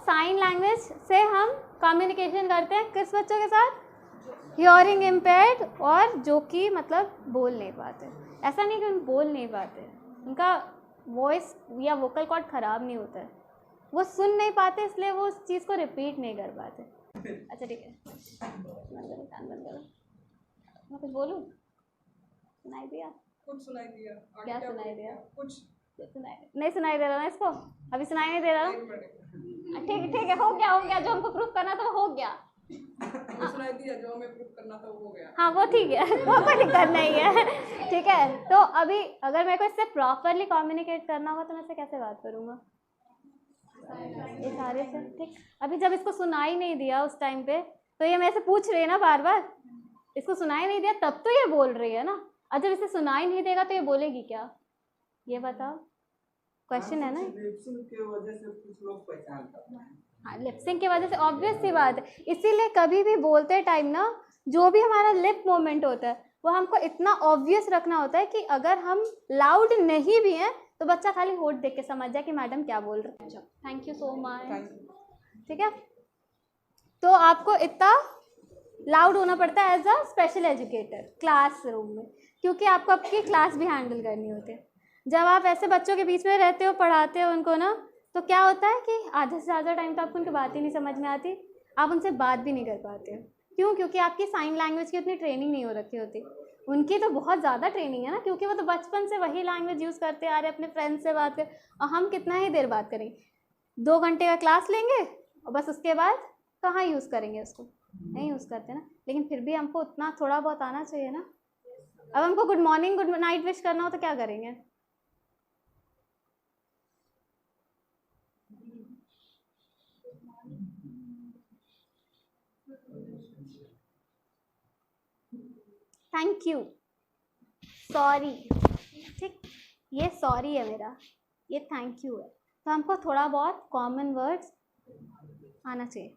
Sign language से हम communication करते हैं किस बच्चों के साथ? हियरिंग इम्पेयर्ड और जो कि मतलब बोल नहीं पाते। ऐसा नहीं कि उन बोल नहीं पाते, उनका वॉइस या वोकल कॉर्ड ख़राब नहीं होता है, वो सुन नहीं पाते इसलिए वो उस चीज़ को रिपीट नहीं कर पाते। अच्छा ठीक है, बंद करो। मैं कुछ बोलूँ? सुनाई दिया? कुछ सुनाई दिया। क्या सुनाई दिया? कुछ सुनाई नहीं सुनाई दे रहा ना इसको? अभी सुनाई नहीं दे रहा ना? ठीक है, हो गया जो हमको प्रूफ करना था हो गया। सुनाई दिया, जो हमें प्रूफ करना था वो हो गया। हाँ वो ठीक है, वो कोई दिक्कत नहीं है। ठीक है, तो अभी अगर मेरे को इससे प्रॉपरली कम्युनिकेट करना होगा तो मैं इससे कैसे बात करूँगा? इशारे से। ठीक, अभी जब इसको सुनाई नहीं दिया उस टाइम पे तो ये मेरे से पूछ रही है ना बार बार, इसको सुनाई नहीं दिया तब तो ये बोल रही है ना, और जब इसे सुनाई नहीं देगा तो ये बोलेगी क्या? ये बताओ, क्वेश्चन है ना। लिपसिंग की वजह से कुछ लोग पहचान पाते हैं। हाँ, लिपसिंग की वजह से ऑब्वियस सी बात है, इसीलिए कभी भी बोलते टाइम ना जो भी हमारा लिप मूवमेंट होता है वो हमको इतना ऑब्वियस रखना होता है कि अगर हम लाउड नहीं भी हैं तो बच्चा खाली होठ देख के समझ जाए कि मैडम क्या बोल रहे हैं। Thank you so much. ठीक है, तो आपको इतना लाउड होना पड़ता है as a special educator classroom में, क्योंकि आपको आपकी क्लास भी हैंडल करनी होती है। जब आप ऐसे बच्चों के बीच में रहते हो, पढ़ाते हो उनको ना, तो क्या होता है कि आधे से ज़्यादा टाइम तो आपको उनकी बात ही नहीं समझ में आती, आप उनसे बात भी नहीं कर पाते हो। क्यों? क्योंकि आपकी साइन लैंग्वेज की उतनी ट्रेनिंग नहीं हो रखी होती। उनकी तो बहुत ज़्यादा ट्रेनिंग है ना, क्योंकि वो तो बचपन से वही लैंग्वेज यूज़ करते आ रहे, अपने फ्रेंड्स से बात कर, और हम कितना ही देर बात करेंगे? 2 घंटे का क्लास लेंगे और बस उसके बाद कहाँ यूज़ करेंगे उसको? नहीं यूज़ करते ना। लेकिन फिर भी हमको उतना थोड़ा बहुत आना चाहिए ना। अब हमको good morning good night wish करना हो तो क्या करेंगे? Thank you, sorry. ठीक, ये सॉरी है मेरा, ये थैंक यू है। तो हमको थोड़ा बहुत कॉमन वर्ड्स आना चाहिए।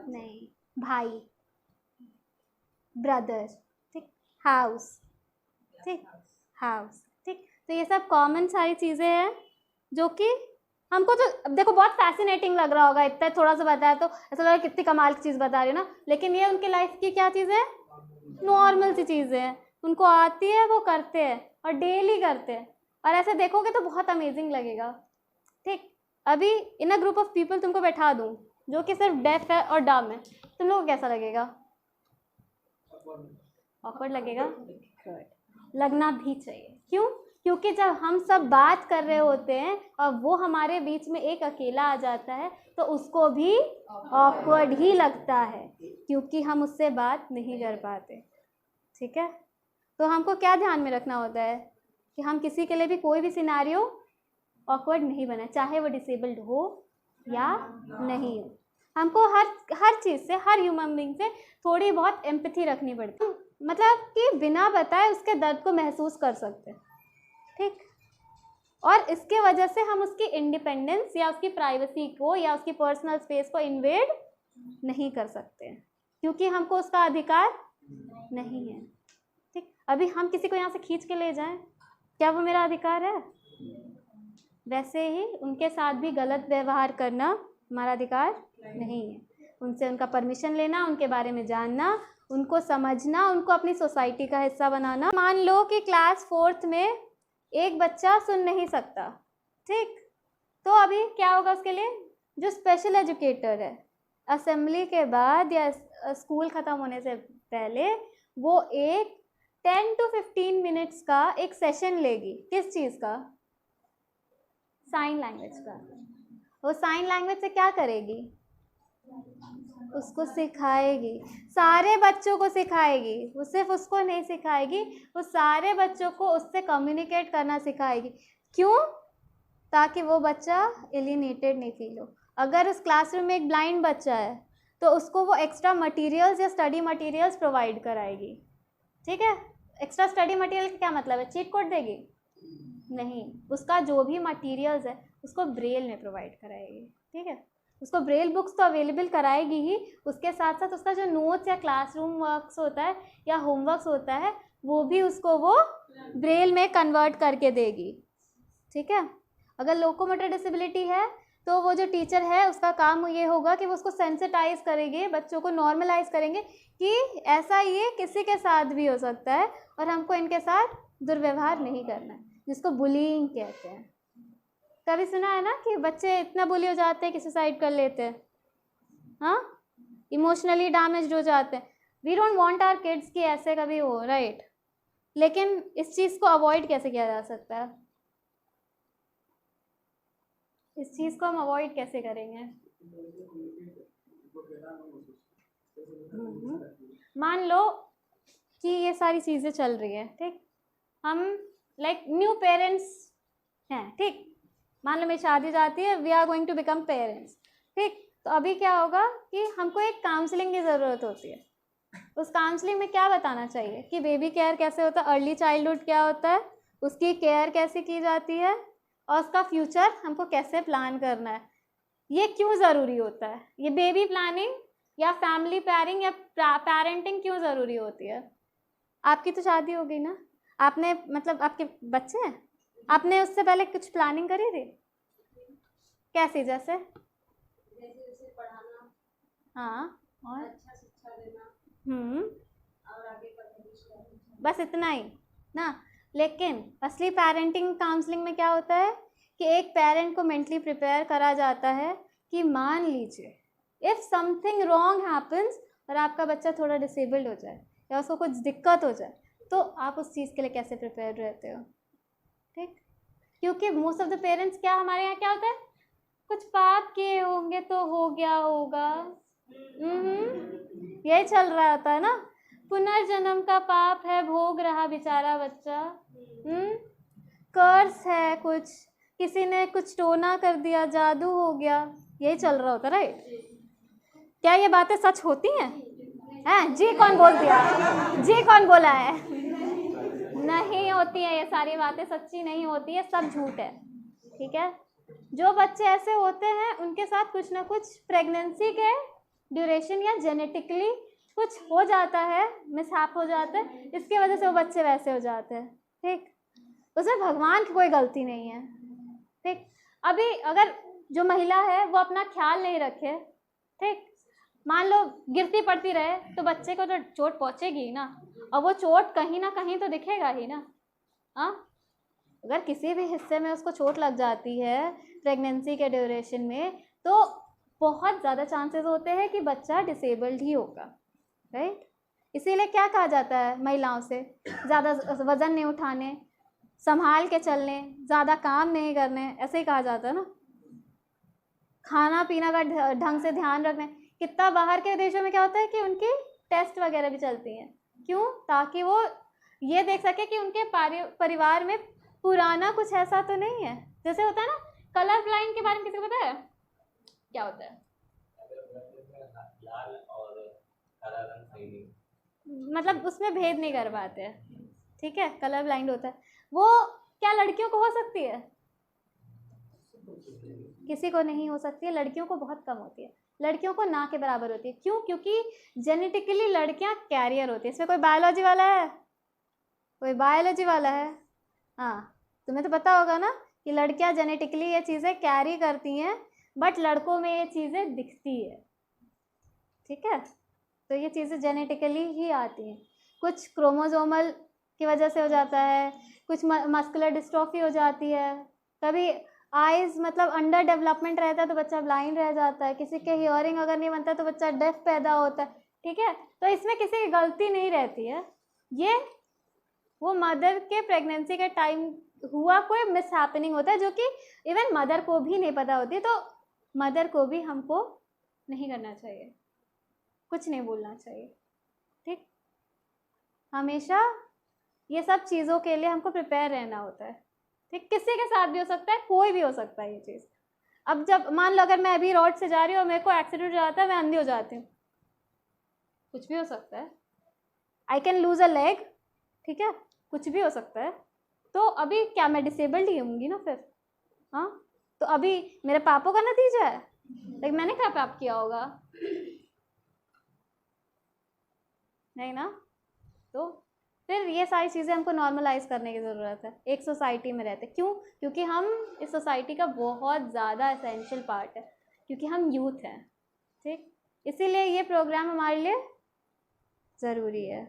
नहीं, भाई, ब्रदर, ठीक, हाउस, ठीक, हाउस, ठीक। तो ये सब कॉमन सारी चीज़ें हैं जो कि हमको तो अब देखो बहुत फैसिनेटिंग लग रहा होगा, इतना थोड़ा सा बताया तो ऐसा लगा कितनी कमाल की चीज़ बता रही हो ना, लेकिन ये उनके लाइफ की क्या चीज़ है? नॉर्मल सी चीज़ें हैं, उनको आती है, वो करते हैं और डेली करते हैं, और ऐसे देखोगे तो बहुत अमेजिंग लगेगा। ठीक, अभी इन अ ग्रुप ऑफ पीपल तुमको बैठा दूँ जो कि सिर्फ डेफ है और डम है, तुम लोगों को कैसा लगेगा? ऑकवर्ड लगेगा? लगना भी चाहिए। क्यों? क्योंकि जब हम सब बात कर रहे होते हैं और वो हमारे बीच में एक अकेला आ जाता है तो उसको भी ऑकवर्ड ही लगता है, क्योंकि हम उससे बात नहीं कर पाते। ठीक है, तो हमको क्या ध्यान में रखना होता है कि हम किसी के लिए भी कोई भी सिनेरियो ऑकवर्ड नहीं बनाए, चाहे वो डिसेबल्ड हो या नहीं हो। हमको हर चीज़ से, हर ह्यूमन बीइंग से थोड़ी बहुत एम्पैथी रखनी पड़ती है, मतलब कि बिना बताए उसके दर्द को महसूस कर सकते हैं। ठीक, और इसके वजह से हम उसकी इंडिपेंडेंस या उसकी प्राइवेसी को या उसकी पर्सनल स्पेस को इन्वेड नहीं कर सकते हैं, क्योंकि हमको उसका अधिकार नहीं है। ठीक, अभी हम किसी को यहाँ से खींच के ले जाएं, क्या वो मेरा अधिकार है? वैसे ही उनके साथ भी गलत व्यवहार करना हमारा अधिकार नहीं है। उनसे उनका परमिशन लेना, उनके बारे में जानना, उनको समझना, उनको अपनी सोसाइटी का हिस्सा बनाना। मान लो कि क्लास 4th में एक बच्चा सुन नहीं सकता, ठीक, तो अभी क्या होगा उसके लिए? जो स्पेशल एजुकेटर है, असेंबली के बाद या स्कूल ख़त्म होने से पहले वो एक 10 to 15 मिनट्स का एक सेशन लेगी। किस चीज़ का? साइन लैंग्वेज का। वो साइन लैंग्वेज से क्या करेगी? उसको सिखाएगी, सारे बच्चों को सिखाएगी। वो सिर्फ उसको नहीं सिखाएगी, वो सारे बच्चों को उससे कम्युनिकेट करना सिखाएगी। क्यों? ताकि वो बच्चा एलिनेटेड नहीं फील हो। अगर उस क्लासरूम में एक ब्लाइंड बच्चा है तो उसको वो एक्स्ट्रा मटेरियल्स या स्टडी मटेरियल्स प्रोवाइड कराएगी। ठीक है, एक्स्ट्रा स्टडी मटेरियल का क्या मतलब है? चीट कोड देगी? नहीं, उसका जो भी मटेरियल्स है उसको ब्रेल में प्रोवाइड कराएगी। ठीक है, उसको ब्रेल बुक्स तो अवेलेबल कराएगी ही, उसके साथ साथ उसका जो नोट्स या क्लासरूम वर्क्स होता है या होमवर्क्स होता है वो भी उसको वो ब्रेल में कन्वर्ट करके देगी, ठीक है। अगर लोकोमोटर डिसेबिलिटी है तो वो जो टीचर है उसका काम ये होगा कि वो उसको सेंसिटाइज करेंगे, बच्चों को नॉर्मलाइज करेंगे कि ऐसा ये किसी के साथ भी हो सकता है और हमको इनके साथ दुर्व्यवहार नहीं करना है, जिसको बुलिंग कहते हैं। कभी सुना है ना कि बच्चे इतना बुली हो जाते हैं कि सुसाइड कर लेते हैं, हाँ, इमोशनली डैमेज्ड हो जाते हैं। We don't want our kids कि ऐसे कभी हो, राइट। लेकिन इस चीज़ को अवॉइड कैसे किया जा सकता है? इस चीज़ को हम अवॉइड कैसे करेंगे? मान लो कि ये सारी चीज़ें चल रही है, ठीक, हम लाइक न्यू पेरेंट्स हैं, ठीक, मान लो मेरी शादी जाती है, we are going to become parents, ठीक। तो अभी क्या होगा कि हमको एक काउंसलिंग की ज़रूरत होती है। उस काउंसलिंग में क्या बताना चाहिए कि बेबी केयर कैसे होता है, अर्ली चाइल्डहुड क्या होता है, उसकी केयर कैसे की जाती है और उसका फ्यूचर हमको कैसे प्लान करना है, ये क्यों ज़रूरी होता है, ये बेबी प्लानिंग या फैमिली प्लानिंग या पेरेंटिंग क्यों ज़रूरी होती है। आपकी तो शादी हो गई ना, आपने मतलब आपके बच्चे हैं, आपने उससे पहले कुछ प्लानिंग करी थी? कैसी? जैसे पढ़ाना, हाँ, और अच्छा शिक्षा देना और आगे पढ़ने, बस इतना ही ना। लेकिन असली पेरेंटिंग काउंसलिंग में क्या होता है कि एक पेरेंट को मेंटली प्रिपेयर करा जाता है कि मान लीजिए इफ़ समथिंग रॉन्ग हैपन्स और आपका बच्चा थोड़ा डिसेबल्ड हो जाए या उसको कुछ दिक्कत हो जाए, तो आप उस चीज़ के लिए कैसे प्रिपेयर रहते हो, ठीक। क्योंकि मोस्ट ऑफ द पेरेंट्स क्या, हमारे यहाँ क्या होता है, कुछ पाप किए होंगे तो हो गया होगा, यही चल रहा होता है ना, पुनर्जन्म का पाप है भोग रहा बेचारा बच्चा, कर्स है, कुछ किसी ने कुछ टोना कर दिया, जादू हो गया, यही चल रहा होता, राइट। क्या ये बातें सच होती हैं? हैं जी? कौन बोल दिया? जी कौन बोला है? नहीं होती है, ये सारी बातें सच्ची नहीं होती है, सब झूठ है, ठीक है। जो बच्चे ऐसे होते हैं उनके साथ कुछ ना कुछ प्रेगनेंसी के ड्यूरेशन या जेनेटिकली कुछ हो जाता है, मिसहैप हो जाता है, इसकी वजह से वो बच्चे वैसे हो जाते हैं, ठीक। उसमें भगवान की कोई गलती नहीं है, ठीक। अभी अगर जो महिला है वो अपना ख्याल नहीं रखे, ठीक, मान लो गिरती पड़ती रहे तो बच्चे को तो चोट पहुंचेगी ही ना, और वो चोट कहीं ना कहीं तो दिखेगा ही ना, हाँ। अगर किसी भी हिस्से में उसको चोट लग जाती है प्रेगनेंसी के ड्यूरेशन में, तो बहुत ज़्यादा चांसेस होते हैं कि बच्चा डिसेबल्ड ही होगा, राइट। इसीलिए क्या कहा जाता है महिलाओं से, ज़्यादा वज़न नहीं उठाने, संभाल के चलने, ज़्यादा काम नहीं करने, ऐसे ही कहा जाता है ना। खाना पीना का ढंग से ध्यान रखने। कितना बाहर के देशों में क्या होता है कि उनकी टेस्ट वगैरह भी चलती हैं, क्यों? ताकि वो ये देख सके कि उनके परिवार में पुराना कुछ ऐसा तो नहीं है। जैसे होता है ना, कलर ब्लाइंड के बारे में किसी को पता है क्या होता है? लाल और हरा रंग सही नहीं, मतलब उसमें भेद नहीं कर पाते हैं, ठीक है, कलर ब्लाइंड होता है वो। क्या लड़कियों को हो सकती है? किसी को नहीं हो सकती है, लड़कियों को बहुत कम होती है, लड़कियों को ना के बराबर होती है। क्यों? क्योंकि जेनेटिकली लड़कियां कैरियर होती है। इसमें कोई बायोलॉजी वाला है? कोई बायोलॉजी वाला है? हाँ, तुम्हें तो पता होगा ना कि लड़कियां जेनेटिकली ये चीज़ें कैरी करती हैं, बट लड़कों में ये चीज़ें दिखती है, ठीक है। तो ये चीज़ें जेनेटिकली ही आती हैं। कुछ क्रोमोसोमल की वजह से हो जाता है, कुछ मस्कुलर डिस्ट्रॉफी हो जाती है, कभी आइज़ मतलब अंडर डेवलपमेंट रहता है तो बच्चा ब्लाइंड रह जाता है, किसी के हियरिंग अगर नहीं बनता तो बच्चा डेफ पैदा होता है, ठीक है। तो इसमें किसी की गलती नहीं रहती है, ये वो मदर के प्रेगनेंसी के टाइम हुआ कोई मिसहैपनिंग होता है, जो कि इवन मदर को भी नहीं पता होती। तो मदर को भी हमको नहीं करना चाहिए, कुछ नहीं बोलना चाहिए, ठीक। हमेशा ये सब चीज़ों के लिए हमको प्रिपेयर रहना होता है, ठीक। किसी के साथ भी हो सकता है, कोई भी हो सकता है ये चीज़। अब जब मान लो अगर मैं अभी रोड से जा रही हूँ और मेरे को एक्सीडेंट हो जाता है, मैं अंधी हो जाती हूँ, कुछ भी हो सकता है, I can lose a leg, ठीक है, कुछ भी हो सकता है। तो अभी क्या मैं डिसेबल्ड ही होंगी ना फिर? हाँ, तो अभी मेरे पापों का नतीजा है, लेकिन मैंने क्या पाप किया होगा? नहीं ना। तो फिर ये सारी चीज़ें हमको नॉर्मलाइज करने की ज़रूरत है एक सोसाइटी में रहते। क्यों? क्योंकि हम इस सोसाइटी का बहुत ज़्यादा एसेंशियल पार्ट है, क्योंकि हम यूथ हैं, ठीक। इसीलिए ये प्रोग्राम हमारे लिए ज़रूरी है।